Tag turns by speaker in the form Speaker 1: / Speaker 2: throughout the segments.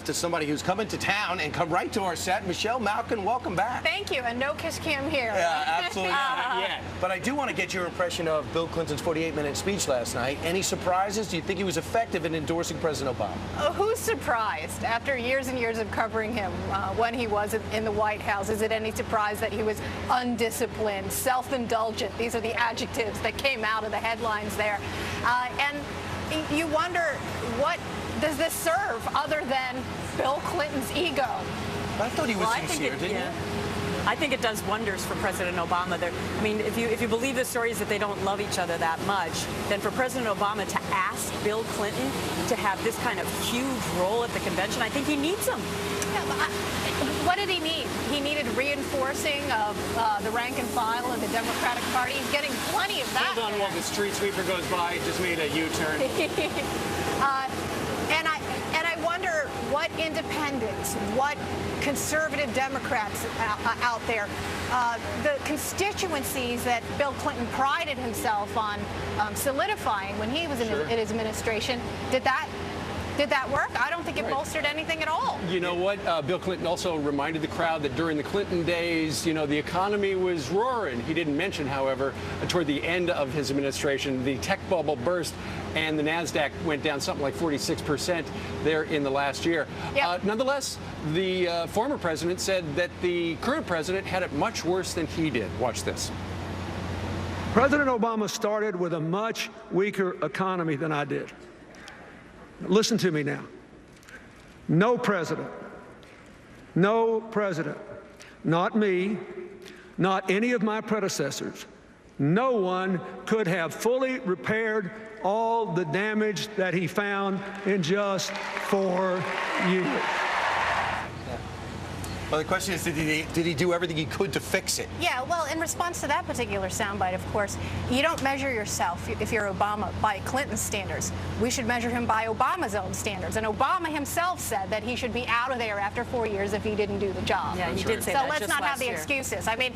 Speaker 1: to somebody who's come into town and come right to our set. Michelle, Malkin, welcome back.
Speaker 2: Thank you, and no kiss cam here.
Speaker 1: Yeah, absolutely not yet. But I do want to get your impression of Bill Clinton's 48-minute speech last night. Any surprises? Do you think he was effective in endorsing President Obama?
Speaker 2: Who's surprised after years and years of covering him when he was in the White House? Is it any surprise that he was undisciplined, self-indulgent? These are the adjectives that came out of the headlines there. And you wonder, what does this serve other than Bill Clinton's ego?
Speaker 1: I thought he was sincere, didn't you?
Speaker 3: I think it does wonders for President Obama. I mean, if you believe the stories that they don't love each other that much, then for President Obama to ask Bill Clinton to have this kind of huge role at the convention, I think he needs him.
Speaker 2: Yeah, but what did he need? He needed reinforcing of the rank and file of the Democratic Party. He's getting plenty of that.
Speaker 4: Hold on while the street sweeper goes by. Just made a U-turn.
Speaker 2: And I wonder what independents, what conservative Democrats out there, the constituencies that Bill Clinton prided himself on solidifying when he was in his administration, did that work? I don't think it bolstered anything at all.
Speaker 4: You know what? Bill Clinton also reminded the crowd that during the Clinton days, you know, the economy was roaring. He didn't mention, however, toward the end of his administration, the tech bubble burst and the NASDAQ went down something like 46% there in the last year.
Speaker 2: Yep.
Speaker 4: Nonetheless, the former president said that the current president had it much worse than he did. Watch this.
Speaker 5: President Obama started with a much weaker economy than I did. Listen to me now. No president, not me, not any of my predecessors, no one could have fully repaired all the damage that he found in just 4 years.
Speaker 1: Well, the question is, did he do everything he could to fix it?
Speaker 2: Yeah, well, in response to that particular soundbite, of course, you don't measure yourself, if you're Obama, by Clinton's standards. We should measure him by Obama's own standards. And Obama himself said that he should be out of there after 4 years if he didn't do the job.
Speaker 3: Yeah, he did say that.
Speaker 2: So let's not have the excuses. I mean,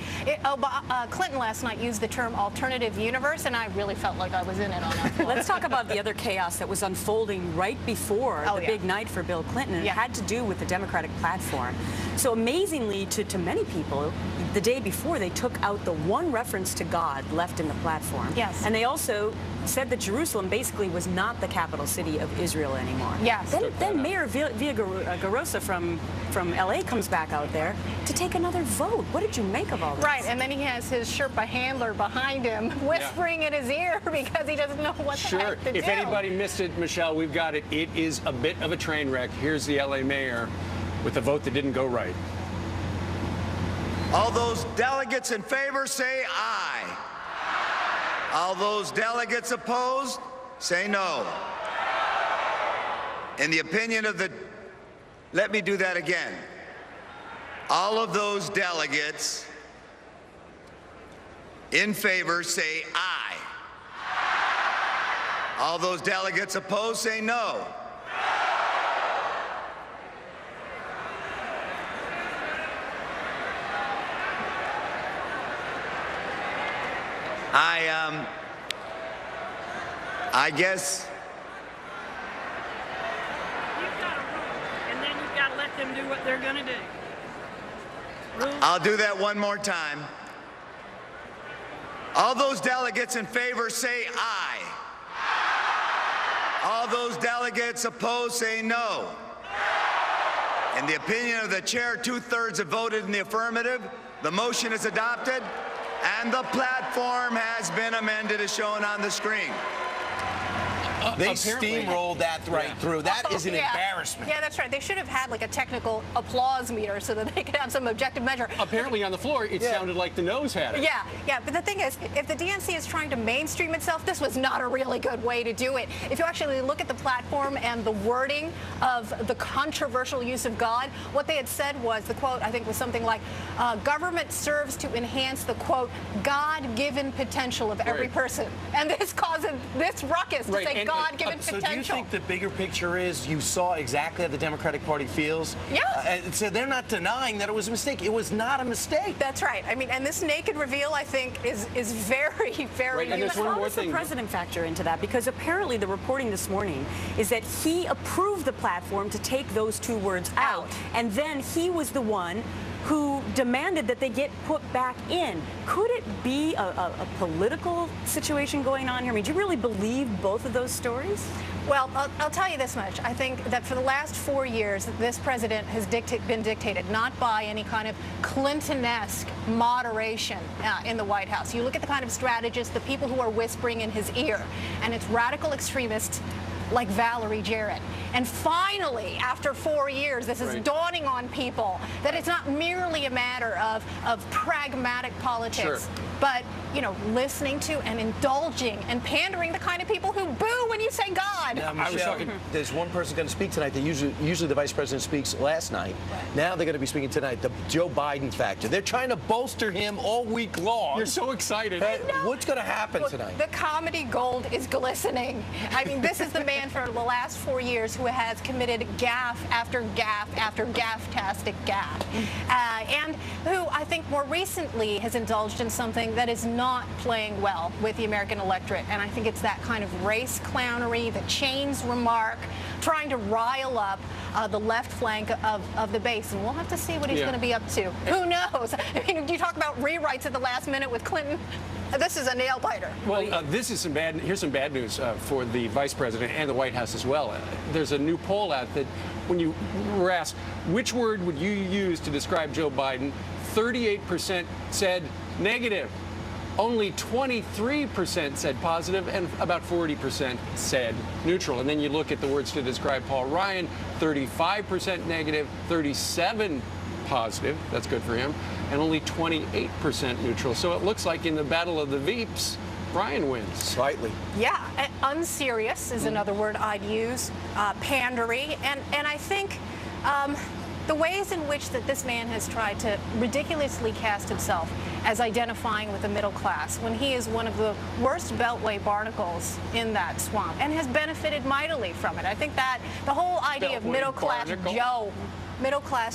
Speaker 2: Clinton last night used the term alternative universe, and I really felt like I was in it on that.
Speaker 3: Let's talk about the other chaos that was unfolding right before the big night for Bill Clinton. And it had to do with the Democratic platform. So amazingly to many people, the day before they took out the one reference to God left in the platform.
Speaker 2: Yes.
Speaker 3: And they also said that Jerusalem basically was not the capital city of Israel anymore.
Speaker 2: Yes.
Speaker 3: Then Mayor Villagrosa from LA comes back out there to take another vote. What did you make of all this?
Speaker 2: Right, and then he has his Sherpa handler behind him whispering in his ear because he doesn't know what the heck to do.
Speaker 4: If anybody missed it, Michelle, we've got it. It is a bit of a train wreck. Here's the LA mayor with the vote that didn't go right.
Speaker 6: All those delegates in favor say aye. All those delegates opposed say no. In the opinion of the... Let me do that again. All of those delegates in favor say aye. All those delegates opposed say no. I guess
Speaker 7: You've got a rule, and then you've got to let them do what they're going to do. Rules.
Speaker 6: I'll do that one more time. All those delegates in favor say aye. All those delegates opposed say no. In the opinion of the chair, 2/3 have voted in the affirmative. The motion is adopted, and the platform has been amended as shown on the screen.
Speaker 1: They steamrolled that through. That is an embarrassment.
Speaker 2: Yeah, that's right. They should have had like a technical applause meter so that they could have some objective measure.
Speaker 4: Apparently on the floor, it sounded like the nose had it.
Speaker 2: Yeah. But the thing is, if the DNC is trying to mainstream itself, this was not a really good way to do it. If you actually look at the platform and the wording of the controversial use of God, what they had said was, the quote, I think, was something like, government serves to enhance the, quote, God-given potential of every person. And this causes this ruckus to say God-given
Speaker 1: So
Speaker 2: potential.
Speaker 1: do you think the bigger picture is you saw exactly how the Democratic Party feels?
Speaker 2: Yeah.
Speaker 1: And so they're not denying that it was a mistake. It was not a mistake.
Speaker 2: That's right. I mean, and this naked reveal, I think, is very, very
Speaker 4: Right, and there's one
Speaker 3: How
Speaker 4: more
Speaker 3: does the
Speaker 4: thing.
Speaker 3: president factor into that? Because apparently the reporting this morning is that he approved the platform to take those two words out. And then he was the one who demanded that they get put back in. Could it be a political situation going on here? I mean, do you really believe both of those stories?
Speaker 2: Well, I'll tell you this much. I think that for the last 4 years, this president has been dictated not by any kind of Clinton-esque moderation in the White House. You look at the kind of strategists, the people who are whispering in his ear, and it's radical extremists like Valerie Jarrett. And finally, after 4 years, this is dawning on people that it's not merely a matter of pragmatic politics, but, you know, listening to and indulging and pandering the kind of people who boo when you say God.
Speaker 1: Now, Michelle, there's one person going to speak tonight. That usually the vice president speaks last night. Now they're going to be speaking tonight. The Joe Biden factor. They're trying to bolster him all week long.
Speaker 4: You're so excited.
Speaker 1: What's going to happen
Speaker 2: Look,
Speaker 1: tonight?
Speaker 2: the comedy gold is glistening. I mean, this is the man for the last 4 years who has committed gaffe after gaffe after gaffe-tastic gaffe. And who I think more recently has indulged in something that is not playing well with the American electorate. And I think it's that kind of race clownery, the chains remark, trying to rile up the left flank of the base. And we'll have to see what he's going to be up to. Who knows? I mean, you talk about rewrites at the last minute with Clinton. This is a nail biter.
Speaker 4: Well, this is some bad. Here's some bad news for the vice president and the White House as well. There's a new poll out that, when you were asked which word would you use to describe Joe Biden, 38% said negative. Only 23% said positive, and about 40% said neutral. And then you look at the words to describe Paul Ryan: 35% negative, 37% positive. That's good for him. And only 28% neutral. So it looks like in the battle of the Veeps, Brian wins.
Speaker 1: Slightly.
Speaker 2: Yeah, unserious is another word I'd use. Pandery, and I think the ways in which that this man has tried to ridiculously cast himself as identifying with the middle class when he is one of the worst beltway barnacles in that swamp and has benefited mightily from it. I think that the whole idea of middle class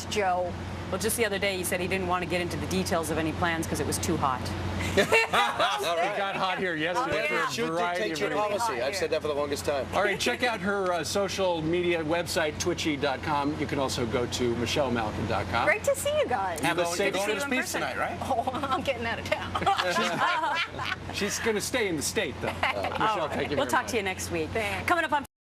Speaker 2: Joe.
Speaker 3: Well, just the other day, he said he didn't want to get into the details of any plans because it was too hot.
Speaker 4: It got hot here yesterday for a
Speaker 1: Should
Speaker 4: variety
Speaker 1: dictate
Speaker 4: of
Speaker 1: your
Speaker 4: reasons.
Speaker 1: policy. I've said that for the longest time.
Speaker 4: All right, check out her social media website, twitchy.com. You can also go to michellemalkin.com.
Speaker 2: Great to see you guys.
Speaker 1: You're going to the
Speaker 3: in
Speaker 1: speech
Speaker 3: person.
Speaker 1: tonight, right?
Speaker 2: Oh, I'm getting out of town.
Speaker 4: She's going to stay in the state, though. Michelle, thank you very
Speaker 3: We'll talk
Speaker 4: much.
Speaker 3: to you next week.
Speaker 2: Thanks.
Speaker 3: Coming up on